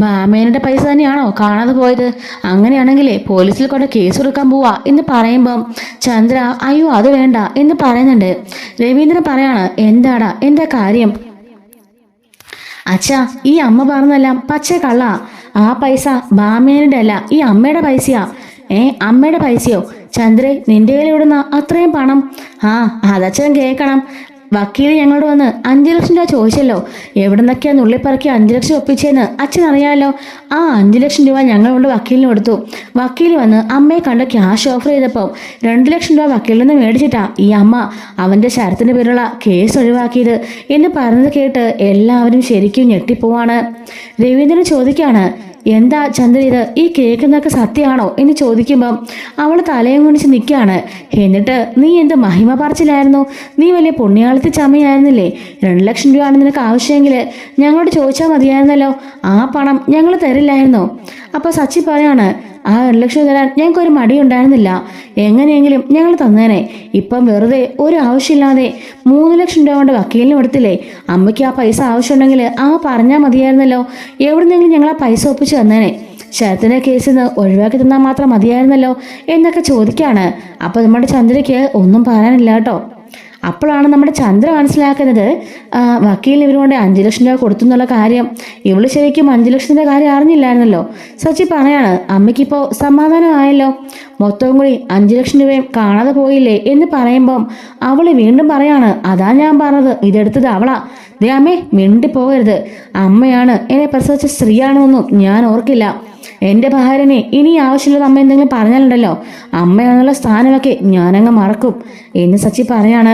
ഭാമേന്റെ പൈസ തന്നെയാണോ കാണാതെ പോയത്? അങ്ങനെയാണെങ്കിലേ പോലീസിൽ കൊണ്ട് കേസ് കൊടുക്കാൻ പോവാ എന്ന് പറയുമ്പം ചന്ദ്ര അയ്യോ അത് വേണ്ട എന്ന് പറയുന്നുണ്ട്. രവീന്ദ്രൻ പറയാണ്, എന്താ കാര്യം? അച്ഛാ, ഈ അമ്മ പറഞ്ഞതെല്ലാം പച്ച കള്ള. ആ പൈസ ഭാമേന്റെ അല്ല, ഈ അമ്മയുടെ പൈസയാ. അമ്മയുടെ പൈസയോ? ചന്ദ്രേ, നിന്റെ കയ്യിൽ ഇവിടുന്ന അത്രയും പണം? അതച്ഛൻ കേൾക്കണം. വക്കീൽ ഞങ്ങളോട് വന്ന് 5 ലക്ഷം രൂപ ചോദിച്ചല്ലോ. എവിടുന്നൊക്കെയാ നുള്ളിപ്പറക്കി 5 ലക്ഷം ഒപ്പിച്ചെന്ന് അച്ഛൻ അറിയാലോ. ആ 5 ലക്ഷം രൂപ ഞങ്ങൾ കൊണ്ട് വക്കീലിന് കൊടുത്തു. വക്കീൽ വന്ന് അമ്മയെ കണ്ട് ക്യാഷ് ഓഫർ ചെയ്തപ്പോൾ 2 ലക്ഷം രൂപ വക്കീലിൽ നിന്ന് മേടിച്ചിട്ടാ ഈ അമ്മ അവന്റെ ശരത്തിന് പേരുള്ള കേസ് ഒഴിവാക്കിയത് എന്ന് പറഞ്ഞത് കേട്ട് എല്ലാവരും ശരിക്കും ഞെട്ടിപ്പോവാണ്. രവീന്ദ്രൻ ചോദിക്കാണ്, എന്താ ചന്ദ്ര ഇത്? ഈ കേൾക്കുന്നതൊക്കെ സത്യമാണോ എന്ന് ചോദിക്കുമ്പം അവൾ തലയും കുണിച്ച് നിൽക്കുകയാണ്. എന്നിട്ട് നീ എന്ത് മഹിമ പറച്ചിലായിരുന്നു? നീ വലിയ പുണ്യാളത്തി ചമയായിരുന്നില്ലേ? 2 ലക്ഷം രൂപയാണ് നിനക്ക് ആവശ്യമെങ്കിൽ ഞങ്ങളോട് ചോദിച്ചാൽ മതിയായിരുന്നല്ലോ. ആ പണം ഞങ്ങൾ തരില്ലായിരുന്നോ? അപ്പോൾ സച്ചി പറയാണ്, ആ 2 ലക്ഷം തരാൻ ഞങ്ങൾക്കൊരു മടിയുണ്ടായിരുന്നില്ല. എങ്ങനെയെങ്കിലും ഞങ്ങൾ തന്നേനെ. ഇപ്പം വെറുതെ ഒരു ആവശ്യമില്ലാതെ 3 ലക്ഷം രൂപ കൊണ്ട് വക്കീലിന് കൊടുത്തില്ലേ? അമ്മയ്ക്ക് ആ പൈസ ആവശ്യമുണ്ടെങ്കിൽ പറഞ്ഞാൽ മതിയായിരുന്നല്ലോ. എവിടുന്നെങ്കിലും ഞങ്ങൾ ആ പൈസ ഒപ്പിച്ച് തന്നേനെ. ശരത്തിന്റെ കേസിൽ നിന്ന് ഒഴിവാക്കി തന്നാൽ മാത്രം മതിയായിരുന്നല്ലോ എന്നൊക്കെ ചോദിക്കാണ്. അപ്പൊ നമ്മുടെ ചന്ദ്രയ്ക്ക് ഒന്നും പറയാനില്ല കേട്ടോ. അപ്പോഴാണ് നമ്മുടെ ചന്ദ്ര മനസ്സിലാക്കുന്നത് വക്കീലിന് ഇവരുകൊണ്ട് 5 ലക്ഷം രൂപ കൊടുത്തു എന്നുള്ള കാര്യം. ഇവള് ശരിക്കും 5 ലക്ഷത്തിന്റെ കാര്യം അറിഞ്ഞില്ലായിരുന്നല്ലോ. സച്ചി പറയാണ്, അമ്മയ്ക്കിപ്പോ സമാധാനമായല്ലോ. മൊത്തവും കൂടി 5 ലക്ഷം രൂപയും കാണാതെ പോയില്ലേ എന്ന് പറയുമ്പം അവള് വീണ്ടും പറയാണ്, അതാ ഞാൻ പറഞ്ഞത്, ഇതെടുത്തത് അവളാ. ദേ അമ്മേ, മിണ്ടി പോകരുത്. അമ്മയാണ് എന്നെ പ്രസവിച്ച സ്ത്രീയാണെന്നൊന്നും ഞാൻ ഓർക്കില്ല. എൻ്റെ ഭാര്യനെ ഇനി ആവശ്യമില്ലാതെ അമ്മ എന്തെങ്കിലും പറഞ്ഞാലുണ്ടല്ലോ, അമ്മയാണെന്നുള്ള സ്ഥാനമൊക്കെ ഞാനങ്ങ് മറക്കും എന്ന് സച്ചി പറയാണ്.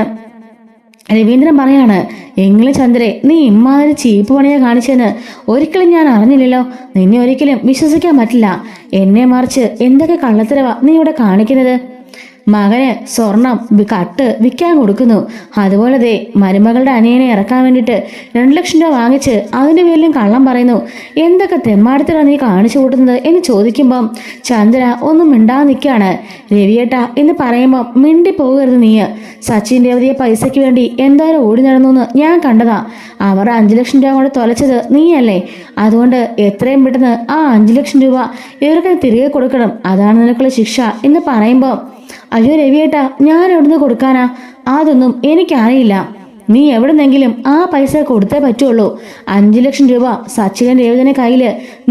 രവീന്ദ്രൻ പറയാണ്, എങ്കിലും ചന്ദ്രേ, നീ ഇമ്മാതിരി ചീപ്പ് പണിയെ കാണിച്ചെന്ന് ഒരിക്കലും ഞാൻ അറിഞ്ഞില്ലല്ലോ. നിന്നെ ഒരിക്കലും വിശ്വസിക്കാൻ പറ്റില്ല. എന്നെ മറിച്ച് എന്തൊക്കെ കള്ളത്തരവാ നീ ഇവിടെ കാണിക്കുന്നത്? മകന് സ്വർണം കട്ട് വിൽക്കാൻ കൊടുക്കുന്നു. അതുപോലെ ദേ മരുമകളുടെ അനിയനെ ഇറക്കാൻ വേണ്ടിയിട്ട് 2 ലക്ഷം രൂപ വാങ്ങിച്ച് അതിൻ്റെ പേരിലും കള്ളം പറയുന്നു. എന്തൊക്കെ തെമ്മാടത്തിലാണ് നീ കാണിച്ചു കൂട്ടുന്നത് എന്ന് ചോദിക്കുമ്പം ചന്ദ്ര ഒന്നും മിണ്ടാതെ നിൽക്കുകയാണ്. രവിയേട്ടാ എന്ന് പറയുമ്പം മിണ്ടി പോകരുത് നീ. സച്ചിൻ രേവതിയെ പൈസയ്ക്ക് വേണ്ടി എന്തായാലും ഓടി നടന്നു ഞാൻ കണ്ടതാ. അവർ 5 ലക്ഷം രൂപ കൊണ്ട് തൊലച്ചത് നീയല്ലേ. അതുകൊണ്ട് എത്രയും പെട്ടെന്ന് ആ 5 ലക്ഷം രൂപ ഇവർക്ക് തിരികെ കൊടുക്കണം. അതാണ് നിനക്കുള്ള ശിക്ഷ എന്ന് പറയുമ്പോൾ, അയ്യോ രവിയേട്ടാ, ഞാൻ എവിടുന്ന് കൊടുക്കാനാ? അതൊന്നും എനിക്കറിയില്ല. നീ എവിടെന്നെങ്കിലും ആ പൈസ കൊടുത്തേ പറ്റുള്ളൂ. 5 ലക്ഷം രൂപ സച്ചിൻ രേവതിന്റെ കയ്യിൽ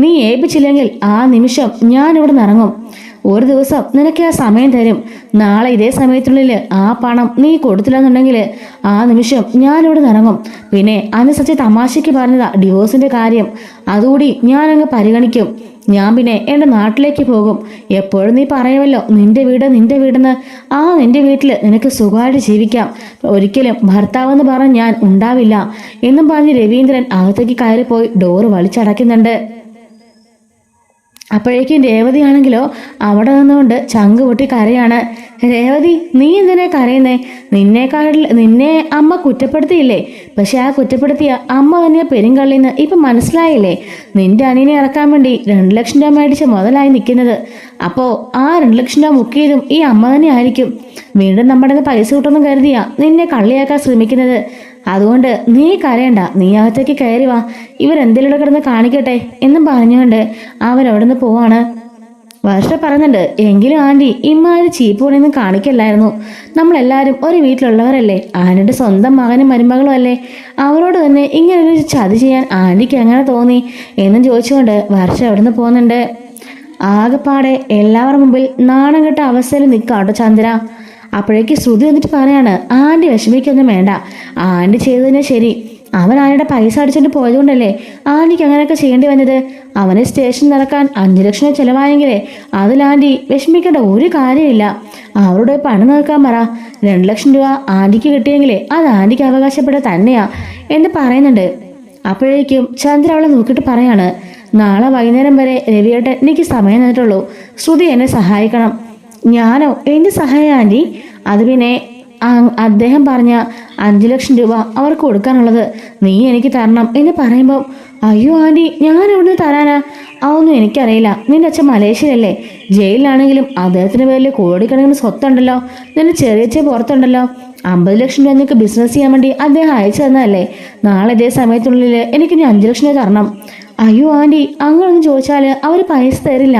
നീ ഏൽപ്പിച്ചില്ലെങ്കിൽ ആ നിമിഷം ഞാൻ ഇവിടെ നിറങ്ങും. ഒരു ദിവസം നിനക്ക് ആ സമയം തരും. നാളെ ഇതേ സമയത്തിനുള്ളിൽ ആ പണം നീ കൊടുത്തില്ലെന്നുണ്ടെങ്കിൽ ആ നിമിഷം ഞാനിവിടെ നിറങ്ങും. പിന്നെ അന്ന് സച്ചി തമാശയ്ക്ക് പറഞ്ഞതാ ഡിവോഴ്സിന്റെ കാര്യം, അതുകൂടി ഞാനങ്ങ് പരിഗണിക്കും. ഞാൻ പിന്നെ എൻ്റെ നാട്ടിലേക്ക് പോകും. എപ്പോഴും നീ പറയുമല്ലോ നിന്റെ വീടെന്ന്. ആ നിന്റെ വീട്ടിൽ നിനക്ക് സുഖമായിട്ട് ജീവിക്കാം. ഒരിക്കലും ഭർത്താവെന്ന് പറഞ്ഞ് ഞാൻ ഉണ്ടാവില്ല എന്നും പറഞ്ഞ് രവീന്ദ്രൻ അകത്തേക്ക് കയറിപ്പോയി ഡോറ് വലിച്ചടയ്ക്കുന്നുണ്ട്. അപ്പോഴേക്കും രേവതിയാണെങ്കിലോ അവിടെ നിന്നുകൊണ്ട് ചങ്ക് പൊട്ടി കരയാണ്. രേവതി, നീ എന്തിനാ കരയുന്നേ? നിന്നെ അമ്മ കുറ്റപ്പെടുത്തിയില്ലേ? പക്ഷെ ആ കുറ്റപ്പെടുത്തിയ അമ്മ തന്നെ പെരുങ്കള്ളിന്ന് ഇപ്പൊ മനസ്സിലായില്ലേ? നിന്റെ അനിയനെ ഇറക്കാൻ വേണ്ടി 2 ലക്ഷം രൂപ മേടിച്ച് മുതലായി നിൽക്കുന്നത്. അപ്പോ ആ 2 ലക്ഷം രൂപ മുക്കിയതും ഈ അമ്മ തന്നെ ആയിരിക്കും. വീണ്ടും നമ്മുടെ പൈസ കിട്ടുമെന്ന് കരുതിയാ നിന്നെ കള്ളിയാക്കാൻ ശ്രമിക്കുന്നത്. അതുകൊണ്ട് നീ കരയണ്ട, നീ അകത്തേക്ക് കയറി വാ, ഇവരെന്തെങ്കിലും കിടന്ന് കാണിക്കട്ടെ എന്നും പറഞ്ഞുകൊണ്ട് അവരവിടുന്ന് പോവാണ്. വർഷ പറയുന്നുണ്ട്, എങ്കിലും ആൻറ്റി ഇമ്മാതിരി ചീപ്പ് പണിയൊന്നും കാണിക്കല്ലായിരുന്നു. നമ്മളെല്ലാവരും ഒരു വീട്ടിലുള്ളവരല്ലേ, ആൻറ്റിയുടെ സ്വന്തം മകനും മരുമകളും അല്ലേ, അവരോട് തന്നെ ഇങ്ങനൊരു ചതി ചെയ്യാൻ ആൻറ്റിക്ക് എങ്ങനെ തോന്നി എന്നും ചോദിച്ചുകൊണ്ട് വർഷ അവിടുന്ന് പോകുന്നുണ്ട്. ആകെപ്പാടെ എല്ലാവരുടെ മുമ്പിൽ നാണം കെട്ട അവസ്ഥയിൽ നിൽക്കാട്ടോ ചന്ദ്ര. അപ്പോഴേക്ക് ശ്രുതി വന്നിട്ട് പറയാണ്, ആൻറ്റി വിഷമിക്കൊന്നും വേണ്ട, ആൻറ്റി ചെയ്തതിന് ശരി. അവൻ ആരുടെ പൈസ അടിച്ചിട്ട് പോയതുകൊണ്ടല്ലേ ആൻറ്റിക്ക് അങ്ങനെയൊക്കെ ചെയ്യേണ്ടി വന്നത്. അവനെ സ്റ്റേഷനിൽ നടക്കാൻ 5 ലക്ഷം രൂപ ചിലവായെങ്കിലേ അതിൽ ആൻറ്റി വിഷമിക്കേണ്ട ഒരു കാര്യമില്ല. അവരുടെ പണം നോക്കാൻ പറ. 2 ലക്ഷം രൂപ ആൻറ്റിക്ക് കിട്ടിയെങ്കിലേ അത് ആൻറ്റിക്ക് അവകാശപ്പെട്ട തന്നെയാ എന്ന് പറയുന്നുണ്ട്. അപ്പോഴേക്കും ചന്ദ്ര അവളെ നോക്കിയിട്ട് പറയാണ്, നാളെ വൈകുന്നേരം വരെ രവിയേട്ടൻ എനിക്ക് സമയം തന്നിട്ടുള്ളൂ. ശ്രുതി എന്നെ സഹായിക്കണം. ഞാനോ? എന്ത് സഹായം ആൻറ്റി? അത് പിന്നെ അദ്ദേഹം പറഞ്ഞ 5 ലക്ഷം രൂപ അവർക്ക് കൊടുക്കാനുള്ളത് നീ എനിക്ക് തരണം എന്ന് പറയുമ്പോൾ, അയ്യോ ആൻറ്റി, ഞാൻ എവിടുന്ന് തരാനാ? അതൊന്നും എനിക്കറിയില്ല. നിന്റെ അച്ഛൻ മലേഷ്യയിലല്ലേ, ജയിലിലാണെങ്കിലും അദ്ദേഹത്തിന് പേരിൽ കോടിക്കണക്കിന് സ്വത്തുണ്ടല്ലോ. നിന്റെ ചെറിയച്ഛൻ പുറത്തുണ്ടല്ലോ. 50 ലക്ഷം രൂപ നിനക്ക് ബിസിനസ് ചെയ്യാൻ വേണ്ടി അദ്ദേഹം അയച്ചു തന്നതല്ലേ. നാളെ ഇതേ സമയത്തിനുള്ളിൽ എനിക്ക് 5 ലക്ഷം രൂപ തരണം. അയ്യോ ആൻറ്റി, അങ്ങനൊന്നും ചോദിച്ചാൽ അവർ പൈസ തരില്ല.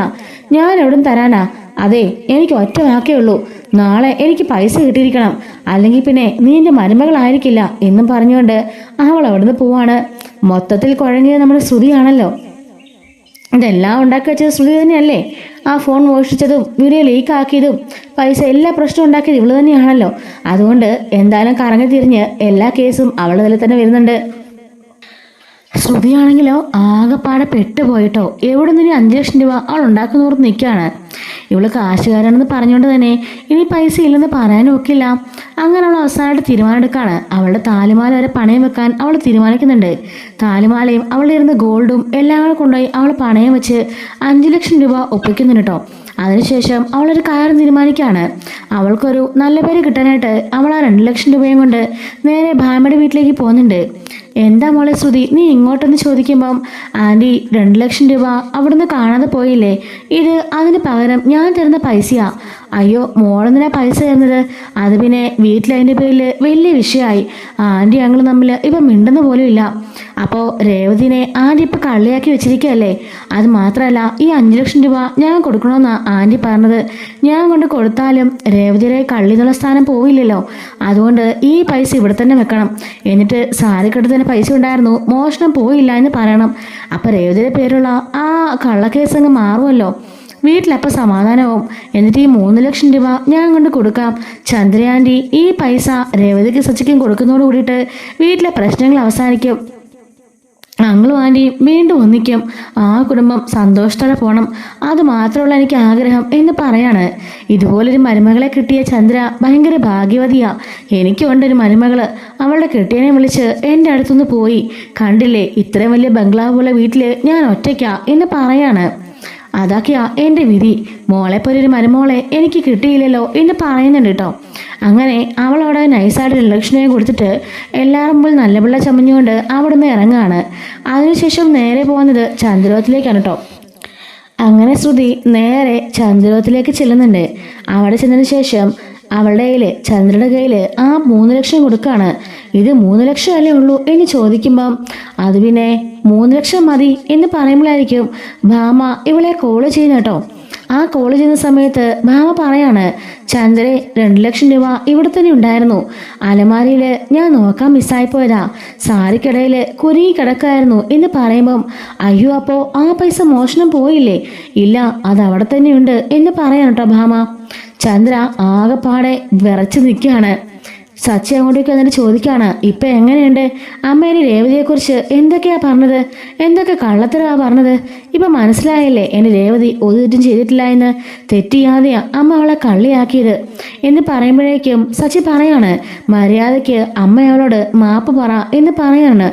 ഞാൻ എവിടുന്ന് തരാനാ? അതെ, എനിക്ക് ഒറ്റ വാക്കേ ഉള്ളൂ, നാളെ എനിക്ക് പൈസ കിട്ടിയിരിക്കണം, അല്ലെങ്കിൽ പിന്നെ നീ എൻ്റെ മരുമകളായിരിക്കില്ല എന്നും പറഞ്ഞുകൊണ്ട് അവൾ അവിടുന്ന് പോവാണ്. മൊത്തത്തിൽ കുഴങ്ങിയത് നമ്മുടെ ശ്രുതിയാണല്ലോ. ഇതെല്ലാം ഉണ്ടാക്കി വെച്ചത് ശ്രുതി തന്നെയല്ലേ? ആ ഫോൺ മോഷ്ടിച്ചതും വീഡിയോ ലീക്ക് ആക്കിയതും പൈസ എല്ലാ പ്രശ്നവും ഉണ്ടാക്കിയത് ഇവള് തന്നെയാണല്ലോ. അതുകൊണ്ട് എന്തായാലും കറങ്ങി തിരിഞ്ഞ് എല്ലാ കേസും അവളുടെ തലയിൽ തന്നെ വരുന്നുണ്ട്. ശ്രുതിയാണെങ്കിലോ ആകെപ്പാടെ പെട്ടുപോയിട്ടോ. എവിടെ നിന്ന് 5 ലക്ഷം രൂപ അവൾ ഉണ്ടാക്കുന്നോർത്ത് നിൽക്കുകയാണ്. ഇവള് കാശുകാരാണെന്ന് പറഞ്ഞുകൊണ്ട് തന്നെ ഇനി പൈസ ഇല്ലെന്ന് പറയാനും ഒക്കില്ല. അങ്ങനെ അവൾ അവസാനമായിട്ട് തീരുമാനമെടുക്കുകയാണ്. അവളുടെ താലിമാല വരെ പണയം വെക്കാൻ അവൾ തീരുമാനിക്കുന്നുണ്ട്. താലിമാലയും അവളുടെ ഇരുന്ന ഗോൾഡും എല്ലാം കൂടെ കൊണ്ടുപോയി അവൾ പണയം വെച്ച് 5 ലക്ഷം രൂപ ഒപ്പിക്കുന്നുണ്ട് കേട്ടോ. അതിനുശേഷം അവളൊരു കാര്യം തീരുമാനിക്കുകയാണ്. അവൾക്കൊരു നല്ല പേര് കിട്ടാനായിട്ട് അവൾ ആ 2 ലക്ഷം രൂപയും കൊണ്ട് നേരെ ഭാമയുടെ വീട്ടിലേക്ക് പോകുന്നുണ്ട്. എന്താ മോളെ ശ്രുതി, നീ ഇങ്ങോട്ടൊന്ന് ചോദിക്കുമ്പം, ആൻറ്റി 2 ലക്ഷം രൂപ അവിടുന്ന് കാണാതെ പോയില്ലേ, ഇത് അതിന് പകരം ഞാൻ തരുന്ന പൈസയാ. അയ്യോ, മോളെന്തിനാ പൈസ തരുന്നത്? അത് പിന്നെ വീട്ടിൽ അതിൻ്റെ പേരിൽ വലിയ വിഷയമായി. ആൻറ്റി ഞങ്ങൾ തമ്മിൽ ഇപ്പം മിണ്ടുന്ന പോലും ഇല്ല. അപ്പോൾ രേവതിനെ ആൻറ്റി ഇപ്പം കള്ളിയാക്കി വെച്ചിരിക്കുകയല്ലേ. അത് മാത്രമല്ല, ഈ 5 ലക്ഷം രൂപ ഞാൻ കൊടുക്കണമെന്നാണ് ആൻറ്റി പറഞ്ഞത്. ഞാൻ കൊണ്ട് കൊടുത്താലും രേവതിയുടെ കള്ളി എന്നുള്ള സ്ഥാനം പോയില്ലല്ലോ. അതുകൊണ്ട് ഈ പൈസ ഇവിടെ തന്നെ വെക്കണം. എന്നിട്ട് സാരിക്കെടുത്ത് തന്നെ പൈസ ഉണ്ടായിരുന്നു, മോഷണം പോയില്ല എന്ന് പറയണം. അപ്പം രേവതിയുടെ പേരുള്ള ആ കള്ളക്കേസ് അങ്ങ് മാറുമല്ലോ. വീട്ടിലപ്പം സമാധാനവും. എന്നിട്ട് ഈ 3 ലക്ഷം രൂപ ഞാൻ കൊണ്ട് കൊടുക്കാം. ചന്ദ്രയാൻറ്റി ഈ പൈസ രേവതിക്ക് സച്ചിക്കും കൊടുക്കുന്നതോട് കൂടിയിട്ട് വീട്ടിലെ പ്രശ്നങ്ങൾ അവസാനിക്കും. ഞങ്ങളും ആൻറ്റിയും വീണ്ടും ഒന്നിക്കും. ആ കുടുംബം സന്തോഷത്തോടെ പോകണം, അത് മാത്രമുള്ള എനിക്ക് ആഗ്രഹം എന്ന് പറയാണ്. ഇതുപോലൊരു മരുമകളെ കിട്ടിയ ചന്ദ്ര ഭയങ്കര ഭാഗ്യവതിയാ. എനിക്കുണ്ടൊരു മരുമകള്. അവളുടെ കെട്ടിയനെ വിളിച്ച് എൻ്റെ അടുത്തുനിന്ന് പോയി. കണ്ടില്ലേ, ഇത്രയും വലിയ ബംഗ്ലാവ് പോലെ വീട്ടിൽ ഞാൻ ഒറ്റയ്ക്കാ എന്ന് പറയാണ്. അതൊക്കെയാ എൻ്റെ വിധി. മോളെപ്പോലൊരു മരുമോളെ എനിക്ക് കിട്ടിയില്ലല്ലോ എന്ന് പറയുന്നുണ്ട് കേട്ടോ. അങ്ങനെ അവൾ അവിടെ നൈസായിട്ട് 2 ലക്ഷം രൂപ കൊടുത്തിട്ട് എല്ലാവരും മുമ്പിൽ നല്ല പിള്ള ചമഞ്ഞുകൊണ്ട് അവിടെ നിന്ന് ഇറങ്ങുകയാണ്. അതിനുശേഷം നേരെ പോകുന്നത് ചന്ദ്രോത്തിലേക്കാണ് കേട്ടോ. അങ്ങനെ ശ്രുതി നേരെ ചന്ദ്രോത്തിലേക്ക് ചെല്ലുന്നുണ്ട്. അവിടെ ചെന്നതിന് ശേഷം അവളുടെ കയ്യിൽ, ചന്ദ്രയുടെ കയ്യിൽ ആ 3 ലക്ഷം കൊടുക്കുകയാണ്. ഇത് 3 ലക്ഷം അല്ലേ ഉള്ളൂ എന്ന് ചോദിക്കുമ്പം, അത് പിന്നെ 3 ലക്ഷം മതി എന്ന് പറയുമ്പോഴായിരിക്കും ഭാമ ഇവളെ കോള് ചെയ്യുന്ന കേട്ടോ. ആ കോള് ചെയ്യുന്ന സമയത്ത് ഭാമ പറയാണ്, ചന്ദ്രേ 2 ലക്ഷം രൂപ ഇവിടെ തന്നെ ഉണ്ടായിരുന്നു, അലമാരിയിൽ ഞാൻ നോക്കാൻ മിസ്സായിപ്പോയതാ, സാരിക്കിടയിൽ കുരുങ്ങി കിടക്കായിരുന്നു എന്ന് പറയുമ്പം, അയ്യോ അപ്പോ ആ പൈസ മോഷണം പോയില്ലേ? ഇല്ല, അത് അവിടെ തന്നെയുണ്ട് എന്ന് പറയാൻ കേട്ടോ ഭാമ. ചന്ദ്ര ആകെപ്പാടെ വിറച്ച് നിൽക്കുകയാണ്. സച്ചി അങ്ങോട്ടേക്ക് എന്നിട്ട് ചോദിക്കാണ്, ഇപ്പൊ എങ്ങനെയുണ്ട്? അമ്മേനെ രേവതിയെക്കുറിച്ച് എന്തൊക്കെയാ പറഞ്ഞത്? എന്തൊക്കെ കള്ളത്തരവാ പറഞ്ഞത്? ഇപ്പൊ മനസ്സിലായല്ലേ എന്റെ രേവതി ഒരു തെറ്റും ചെയ്തിട്ടില്ല എന്ന്? തെറ്റിയാതെയാ അമ്മ അവളെ കള്ളിയാക്കിയത് എന്ന് പറയുമ്പോഴേക്കും സച്ചി പറയാണ്, മര്യാദയ്ക്ക് അമ്മ അവളോട് മാപ്പ് പറ എന്ന് പറയാണ്.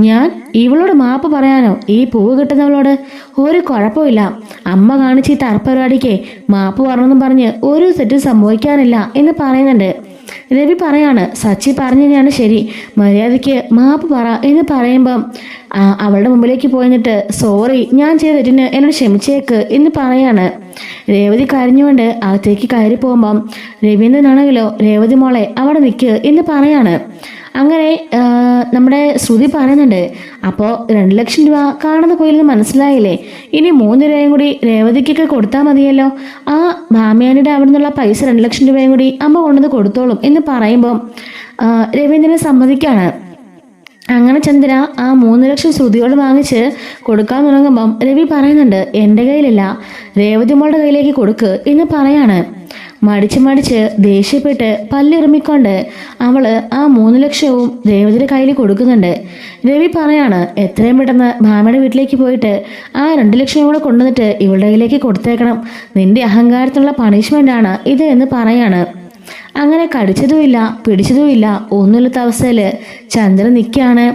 ഞാൻ ഇവളോട് മാപ്പ് പറയാനോ? ഈ പൂവ് കിട്ടുന്നവളോട്? ഒരു കുഴപ്പമില്ല, അമ്മ കാണിച്ച് ഈ തർപ്പരിപാടിക്ക് മാപ്പ് പറഞ്ഞെന്നും പറഞ്ഞ് ഒരു തെറ്റും സംഭവിക്കാനില്ല എന്ന് പറയുന്നുണ്ട്. രവി പറയാണ്, സച്ചി പറഞ്ഞതാണ് ശരി, മര്യാദയ്ക്ക് മാപ്പ് പറ എന്ന് പറയുമ്പം അവളുടെ മുമ്പിലേക്ക് പോയിട്ട്, സോറി, ഞാൻ ചെയ്ത തെറ്റിന് എന്നോട് ക്ഷമിച്ചേക്ക് എന്ന് പറയാണ്. രേവതി കരഞ്ഞുകൊണ്ട് അകത്തേക്ക് കയറി പോകുമ്പം രവീന്ദ്രനാണെങ്കിലോ, രേവതി മോളെ അവിടെ നിൽക്ക് എന്ന് പറയാണ്. അങ്ങനെ നമ്മുടെ ശ്രുതി പറയുന്നുണ്ട്, അപ്പോൾ 2 ലക്ഷം രൂപ കാണുന്ന കോയിലെന്ന് മനസ്സിലായില്ലേ? ഇനി 3 രൂപയും കൂടി രേവതിക്കൊക്കെ കൊടുത്താൽ മതിയല്ലോ. ആ ഭാമ്യാനിയുടെ അവിടെ നിന്നുള്ള പൈസ 2 ലക്ഷം രൂപയും കൂടി അമ്മ കൊണ്ടുവന്ന് കൊടുത്തോളും എന്ന് പറയുമ്പം രവീന്ദ്രനെ സമ്മതിക്കാണ്. അങ്ങനെ ചന്ദ്ര ആ 3 ലക്ഷം ശ്രുതിയോട് വാങ്ങിച്ച് കൊടുക്കാൻ തുടങ്ങുമ്പം രവി പറയുന്നുണ്ട്, എൻ്റെ കയ്യിലില്ല, രേവതി മോളുടെ കയ്യിലേക്ക് കൊടുക്ക് എന്ന് പറയാണ്. മടിച്ച് ദേഷ്യപ്പെട്ട് പല്ലിറുമ്മിക്കൊണ്ട് അവള് ആ 3 ലക്ഷവും രേവതിയുടെ കയ്യിൽ കൊടുക്കുന്നുണ്ട്. രവി പറയാണ്, എത്രയും പെട്ടെന്ന് ഭാമയുടെ വീട്ടിലേക്ക് പോയിട്ട് ആ 2 ലക്ഷം കൂടെ കൊണ്ടുവന്നിട്ട് ഇവളുടെ കയ്യിലേക്ക് കൊടുത്തേക്കണം, നിന്റെ അഹങ്കാരത്തിനുള്ള പണിഷ്മെന്റ് ആണ് ഇത് എന്ന് പറയാണ്. അങ്ങനെ കടിച്ചതുമില്ല പിടിച്ചതുമില്ല ഒന്നുമില്ലാത്ത അവസ്ഥയിൽ ചന്ദ്രൻ നിൽക്കുകയാണ്.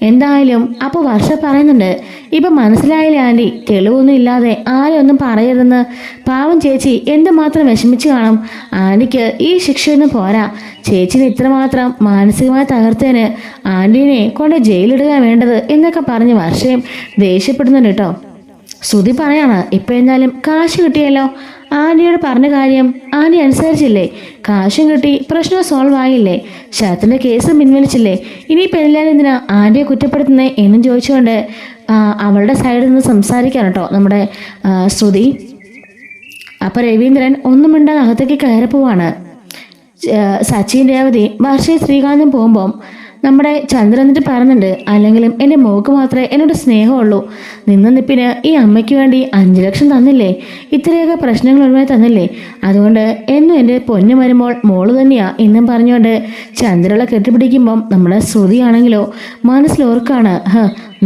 എന്തായാലും അപ്പോൾ വർഷ പറയുന്നുണ്ട്, ഇപ്പം മനസ്സിലായില്ലേ ആൻറ്റി, തെളിവൊന്നും ഇല്ലാതെ ആരും ഒന്നും പറയരുതെന്ന്. പാവം ചേച്ചി എന്തുമാത്രം വിഷമിച്ച് കാണും. ആൻറ്റിക്ക് ഈ ശിക്ഷയൊന്നും പോരാ, ചേച്ചിനെ ഇത്രമാത്രം മാനസികമായി തകർത്തതിന് ആൻറ്റീനെ കൊണ്ട് ജയിലിടുക വേണ്ടത് എന്നൊക്കെ പറഞ്ഞ് വർഷയും ദേഷ്യപ്പെടുന്നുണ്ട് കേട്ടോ. ശ്രുതി പറയാണ്, ഇപ്പം എന്തായാലും കാശ് കിട്ടിയല്ലോ, ആൻറ്റിയോട് പറഞ്ഞ കാര്യം ആൻറ്റി അനുസരിച്ചില്ലേ, കാശും കിട്ടി, പ്രശ്നം സോൾവ് ആയില്ലേ, ശരത്തിൻ്റെ കേസും പിൻവലിച്ചില്ലേ, ഇനിയിപ്പോൾ എല്ലാവരും എന്തിനാ ആൻറ്റിയെ കുറ്റപ്പെടുത്തുന്നേ എന്നും ചോദിച്ചുകൊണ്ട് അവളുടെ സൈഡിൽ നിന്ന് സംസാരിക്കാൻ കേട്ടോ നമ്മുടെ ശ്രുതി. അപ്പോൾ രവീന്ദ്രൻ ഒന്നും മിണ്ടാതെ അകത്തേക്ക് കയറി പോവാണ്. സച്ചിൻ രേവതി വർഷയും ശ്രീകാന്തും പോകുമ്പം നമ്മുടെ ചന്ദ്രൻ എന്നിട്ട് പറയുന്നുണ്ട്, അല്ലെങ്കിലും എൻ്റെ മോക്ക് മാത്രമേ എന്നോട് സ്നേഹമുള്ളൂ, നിപ്പിന് ഈ അമ്മയ്ക്ക് വേണ്ടി 5 ലക്ഷം തന്നില്ലേ, ഇത്രയൊക്കെ പ്രശ്നങ്ങൾ ഒഴിവായി തന്നില്ലേ, അതുകൊണ്ട് എന്നും എൻ്റെ പൊന്നു വരുമ്പോൾ മോള് തന്നെയാ എന്നും പറഞ്ഞുകൊണ്ട് ചന്ദ്രളെ കെട്ടിപ്പിടിക്കുമ്പം നമ്മുടെ ശ്രുതിയാണെങ്കിലോ മനസ്സിലോർക്കാണ്,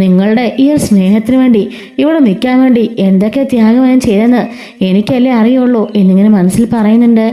നിങ്ങളുടെ ഈ ഒരു സ്നേഹത്തിന് വേണ്ടി ഇവിടെ നിൽക്കാൻ വേണ്ടി എന്തൊക്കെ ത്യാഗം ഞാൻ ചെയ്തെന്ന് എനിക്കല്ലേ അറിയുള്ളൂ എന്നിങ്ങനെ മനസ്സിൽ പറയുന്നുണ്ട്.